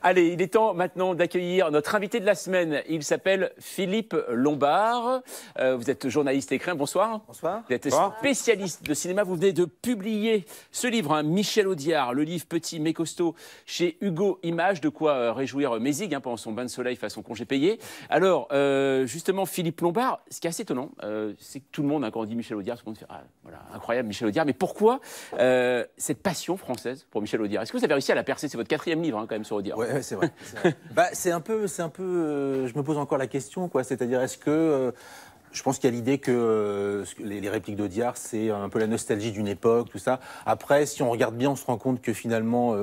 Allez, il est temps maintenant d'accueillir notre invité de la semaine. Il s'appelle Philippe Lombard. Vous êtes journaliste et écrivain. Bonsoir. Bonsoir. Vous êtes spécialiste de cinéma. Vous venez de publier ce livre, hein, Michel Audiard, le livre Petit mais costaud chez Hugo Images. De quoi réjouir Mézig pendant son bain de soleil face à son congé payé. Alors, justement, Philippe Lombard, ce qui est assez étonnant, c'est que tout le monde, quand on dit Michel Audiard, tout le monde fait voilà, incroyable Michel Audiard. Mais pourquoi cette passion française pour Michel Audiard? Est-ce que vous avez réussi à la percer? C'est votre 4e livre, quand même, sur Audiard. Ouais, c'est vrai. C'est un peu, je me pose encore la question, quoi. C'est-à-dire, est-ce que je pense qu'il y a l'idée que les répliques d'Audiard, c'est un peu la nostalgie d'une époque, tout ça. Après, si on regarde bien, on se rend compte que finalement,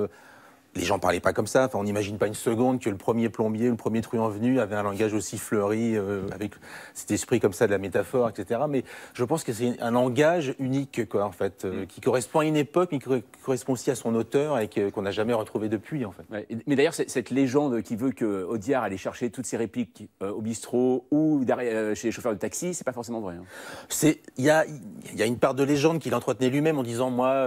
les gens ne parlaient pas comme ça. Enfin, on n'imagine pas une seconde que le premier plombier, le premier truand venu avait un langage aussi fleuri, avec cet esprit comme ça de la métaphore, etc. Mais je pense que c'est un langage unique, quoi, en fait, qui correspond à une époque, mais qui correspond aussi à son auteur et qu'on n'a jamais retrouvé depuis, en fait. Ouais, mais d'ailleurs, cette légende qui veut que Audiard allait chercher toutes ses répliques au bistrot ou chez les chauffeurs de taxi, c'est pas forcément vrai. Hein. Il y a une part de légende qu'il entretenait lui-même en disant, moi,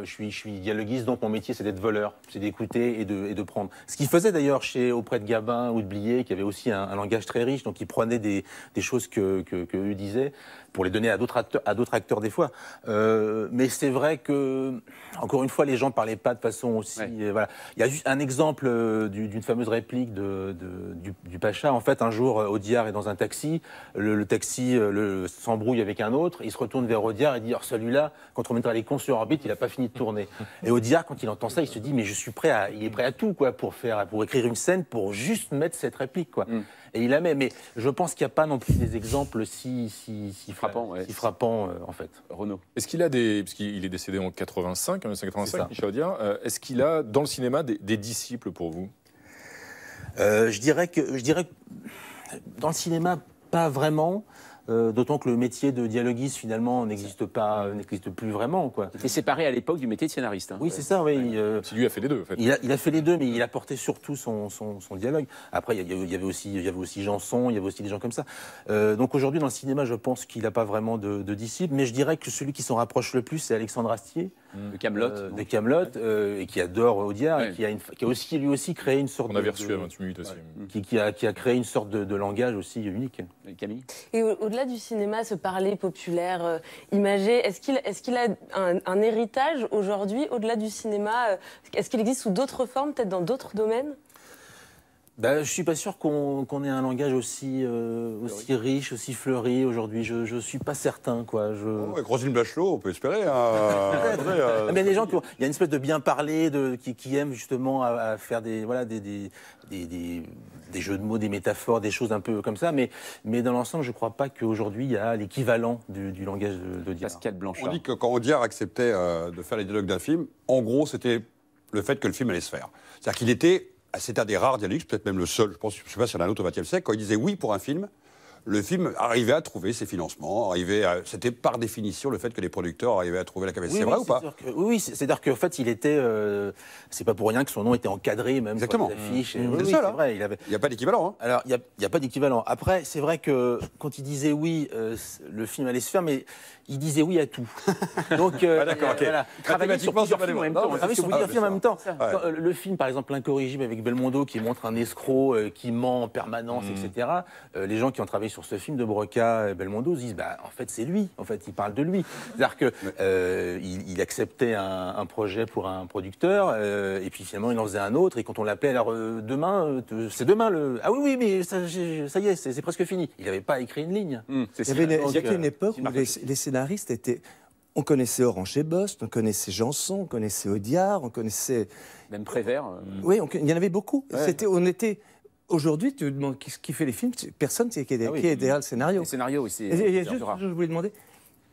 je suis dialoguiste, donc mon métier, c'est d'être voleur, c'est d'écouter et de prendre. Ce qu'il faisait d'ailleurs auprès de Gabin ou de Blier, qui avait aussi un langage très riche, donc il prenait des choses que eux disaient pour les donner à d'autres acteurs des fois. Mais c'est vrai que, encore une fois, les gens ne parlaient pas de façon aussi... Voilà. Il y a juste un exemple d'une fameuse réplique du Pacha. En fait, un jour, Audiard est dans un taxi, le taxi s'embrouille avec un autre, il se retourne vers Audiard et dit « Alors celui-là, quand on mettra les cons sur orbite, il n'a pas fini de tourner. » Et Audiard, quand il entend ça, il se dit « Mais je suis il est prêt à tout, quoi, pour écrire une scène, pour juste mettre cette réplique, quoi. » Et il la met. Mais je pense qu'il n'y a pas non plus des exemples si frappants, en fait. Renaud. Est-ce qu'il a parce qu'il est décédé en 1985, Michel Audiard, est-ce qu'il a, dans le cinéma, des disciples pour vous? Je dirais que dans le cinéma, pas vraiment. D'autant que le métier de dialoguiste, finalement, n'existe plus vraiment, quoi. Il était séparé à l'époque du métier de scénariste. Hein. Oui, c'est ça, oui. Lui a fait les deux, en fait. Il a fait les deux, mais il apportait surtout son dialogue. Après, il y avait aussi Janson, il y avait aussi des gens comme ça. Donc aujourd'hui, dans le cinéma, je pense qu'il n'a pas vraiment de disciples, mais je dirais que celui qui s'en rapproche le plus, c'est Alexandre Astier. De Kaamelott. De Kaamelott, et qui adore Audiard, et qui a aussi, lui aussi, créé une sorte On avait reçu à 28 minutes aussi. Qui a créé une sorte de langage aussi unique. Camille. Et au-delà du cinéma, ce parler populaire, imagé, est-ce qu'il a un héritage aujourd'hui, au-delà du cinéma? Est-ce qu'il existe sous d'autres formes, peut-être dans d'autres domaines? Je ne suis pas sûr qu'on ait un langage aussi riche, aussi fleuri aujourd'hui. Je ne suis pas certain, quoi. Avec Roselyne Bachelot, on peut espérer. Mais il y a des gens il y a une espèce de bien parler, qui aiment justement à faire des jeux de mots, des métaphores, des choses un peu comme ça. Mais dans l'ensemble, je ne crois pas qu'aujourd'hui, il y a l'équivalent du langage d'Audiard. Pascal Blanchard. On dit que quand Audiard acceptait de faire les dialogues d'un film, en gros, c'était le fait que le film allait se faire. C'est-à-dire qu'il était... C'est un des rares dialogues, peut-être même le seul, je ne sais pas s'il y en a un autre au XXe siècle, quand il disait oui pour un film, le film arrivait à trouver ses financements, c'était par définition le fait que les producteurs arrivaient à trouver la capacité. C'est vrai ou pas? Oui, c'est-à-dire qu'en fait, il était... c'est pas pour rien que son nom était encadré, même exactement. Sur les affiches. C'est ça, là. Vrai, il n'y a pas d'équivalent. Hein. Alors, il n'y a pas d'équivalent. Après, c'est vrai que quand il disait oui, le film allait se faire, mais il disait oui à tout. Donc, d'accord, ok. Voilà. Travailler sur plusieurs films en même temps. Travailler sur plusieurs films en même temps. Le film, par exemple, L'Incorrigible avec Belmondo, qui montre un escroc qui ment en permanence, etc. Les gens qui ont travaillé sur ce film de Broca et Belmondo se disent, en fait, c'est lui. En fait, il parle de lui. C'est-à-dire qu'il acceptait un projet pour un producteur, et puis finalement, il en faisait un autre. Et quand on l'appelait, alors demain, c'est demain le... Ah oui, mais ça y est, c'est presque fini. Il n'avait pas écrit une ligne. Il y a une époque où les scénaristes étaient... On connaissait Orange et Bost, on connaissait Janson, on connaissait Audiard, on connaissait... Même Prévert. Oui, il y en avait beaucoup. Ouais. Aujourd'hui, tu demandes qui fait les films, personne ne sait qui est derrière le scénario. Le scénario aussi. Je voulais demander,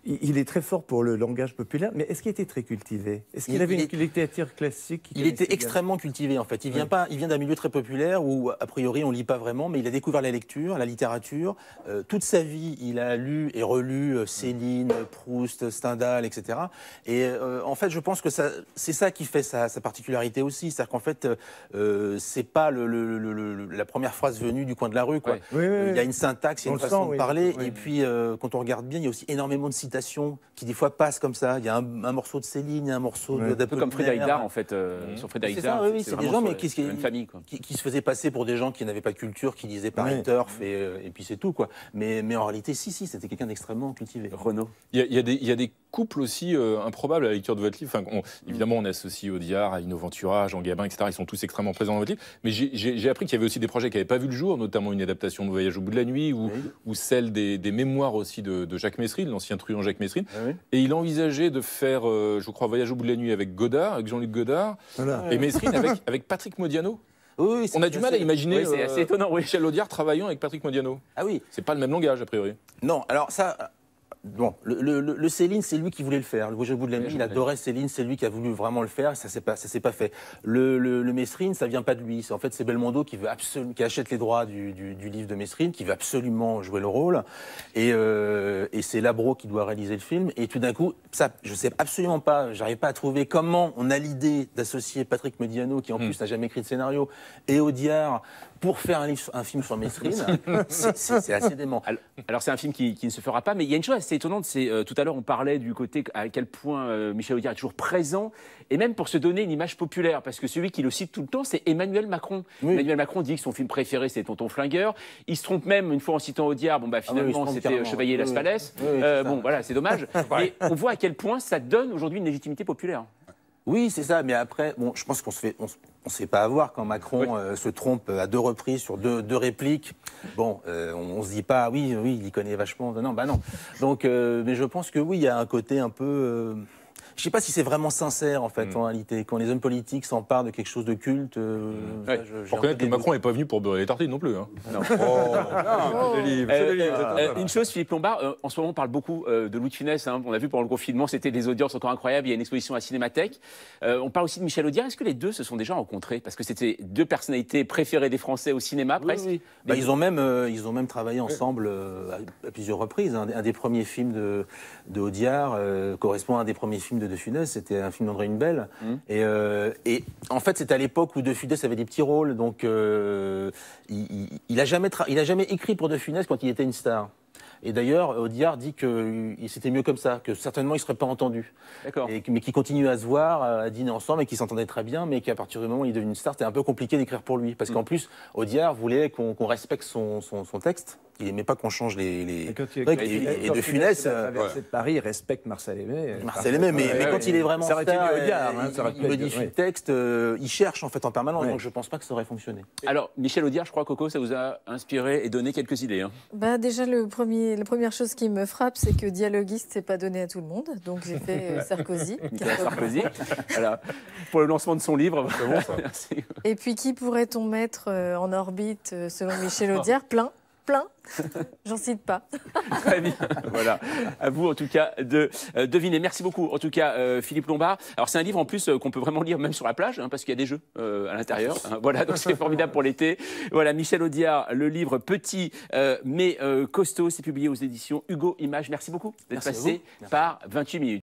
il est très fort pour le langage populaire, mais est-ce qu'il était très cultivé? Est-ce qu'il avait une littérature classique? Il était extrêmement cultivé, en fait. Il vient d'un milieu très populaire où, a priori, on ne lit pas vraiment, mais il a découvert la lecture, la littérature. Toute sa vie, il a lu et relu Céline, Proust, Stendhal, etc. Et en fait, je pense que c'est ça qui fait sa particularité aussi. C'est-à-dire qu'en fait, c'est pas la première phrase venue du coin de la rue, quoi. Oui. Il y a une syntaxe, il y a une façon de parler. Et puis, quand on regarde bien, il y a aussi énormément de citations. citations qui des fois passent comme ça. Il y a un morceau de Céline, il y a un morceau un peu comme Frédéric Dard, en fait. Sur Frédéric Dard, c'est des gens mais qui se faisaient passer pour des gens qui n'avaient pas de culture, qui lisaient Paris Turf, et puis c'est tout, quoi. Mais en réalité, si, c'était quelqu'un d'extrêmement cultivé. Renaud. Il y a des couples aussi improbables à la lecture de votre livre. Enfin, évidemment, on associe Audiard à Lino Ventura, à Jean Gabin, etc. Ils sont tous extrêmement présents dans votre livre. Mais j'ai appris qu'il y avait aussi des projets qui n'avaient pas vu le jour, notamment une adaptation de Voyage au bout de la nuit ou celle des mémoires aussi de Jacques Messrine, l'ancien truand Jacques Messrine. Et il envisageait de faire, je crois, Voyage au bout de la nuit avec Godard, avec Jean-Luc Godard, et Messrine avec Patrick Modiano. Oui, on a du mal à imaginer c'est assez étonnant, Michel Audiard travaillant avec Patrick Modiano. Ah oui. C'est pas le même langage, a priori. Non, alors ça... Bon, le Céline, c'est lui qui voulait le faire. Le Voyage au bout de la nuit, il adorait Céline, c'est lui qui a voulu vraiment le faire. Ça s'est pas fait. Le Messrine, ça vient pas de lui. En fait, c'est Belmondo qui achète les droits du livre de Messrine, qui veut absolument jouer le rôle. Et c'est Labro qui doit réaliser le film. Et tout d'un coup, ça, je sais absolument pas. J'arrive pas à trouver comment on a l'idée d'associer Patrick Modiano, qui en plus n'a jamais écrit de scénario, et Audiard pour faire un film sur Messrine. C'est assez dément. Alors c'est un film qui ne se fera pas, mais il y a une chose assez étonnante, c'est tout à l'heure on parlait du côté à quel point Michel Audiard est toujours présent, et même pour se donner une image populaire, parce que celui qui le cite tout le temps, c'est Emmanuel Macron. Oui. Emmanuel Macron dit que son film préféré c'est Tonton Flingueur. Il se trompe même une fois en citant Audiard, finalement c'était Chevalier Las Palais. Voilà, c'est dommage. Mais on voit à quel point ça donne aujourd'hui une légitimité populaire. Oui, c'est ça, mais après, je pense qu'on se fait pas avoir quand Macron se trompe à 2 reprises sur deux répliques. Bon, on se dit pas, oui, il y connaît vachement. Non. Donc, mais je pense que oui, il y a un côté un peu... Je sais pas si c'est vraiment sincère, en fait, en réalité. Quand les hommes politiques s'emparent de quelque chose de culte... Pour connaître que Macron n'est pas venu pour beurrer les tartines non plus. Hein. Non. Une chose, Philippe Lombard, en ce moment, on parle beaucoup de Louis de Funès. Hein. On a vu pendant le confinement, c'était des audiences encore incroyables. Il y a une exposition à Cinémathèque. On parle aussi de Michel Audiard. Est-ce que les deux se sont déjà rencontrés? Parce que c'était 2 personnalités préférées des Français au cinéma, presque. Oui. Ils ont même travaillé ensemble à plusieurs reprises. Un des premiers films de Audiard correspond à un des premiers films de Funès, c'était un film d'André Hunebelle. Et en fait, c'était à l'époque où De Funès avait des petits rôles, donc il a jamais écrit pour De Funès quand il était une star. Et d'ailleurs, Audiard dit que c'était mieux comme ça, que certainement il ne serait pas entendu. Mais qu'ils continuaient à se voir, à dîner ensemble et qu'ils s'entendaient très bien, mais qu'à partir du moment où il est devenu une star, c'était un peu compliqué d'écrire pour lui. Parce qu'en plus, Audiard voulait qu'on respecte son texte. Il n'aimait pas qu'on change les... Et De Funès... de Paris, il respecte Marcel Aimé. Mais quand il est vraiment star, Audiard, il modifie le texte, il cherche en fait en permanence, donc je ne pense pas que ça aurait fonctionné. Alors, Michel Audiard, je crois, Coco, ça vous a inspiré et donné quelques idées. Hein. Déjà, la première chose qui me frappe, c'est que dialoguiste, c'est pas donné à tout le monde. Donc j'ai fait Sarkozy. Sarkozy, voilà, pour le lancement de son livre. C'est bon, ça. Merci. Et puis, qui pourrait-on mettre en orbite, selon Michel Audiard? Plein. J'en cite pas. Très bien. Voilà. À vous, en tout cas, de deviner. Merci beaucoup, en tout cas, Philippe Lombard. Alors, c'est un livre, en plus, qu'on peut vraiment lire même sur la plage, parce qu'il y a des jeux à l'intérieur. Voilà, donc c'est formidable pour l'été. Voilà, Michel Audiard, le livre petit, mais costaud. C'est publié aux éditions Hugo Images. Merci beaucoup d'être passé par 28 minutes.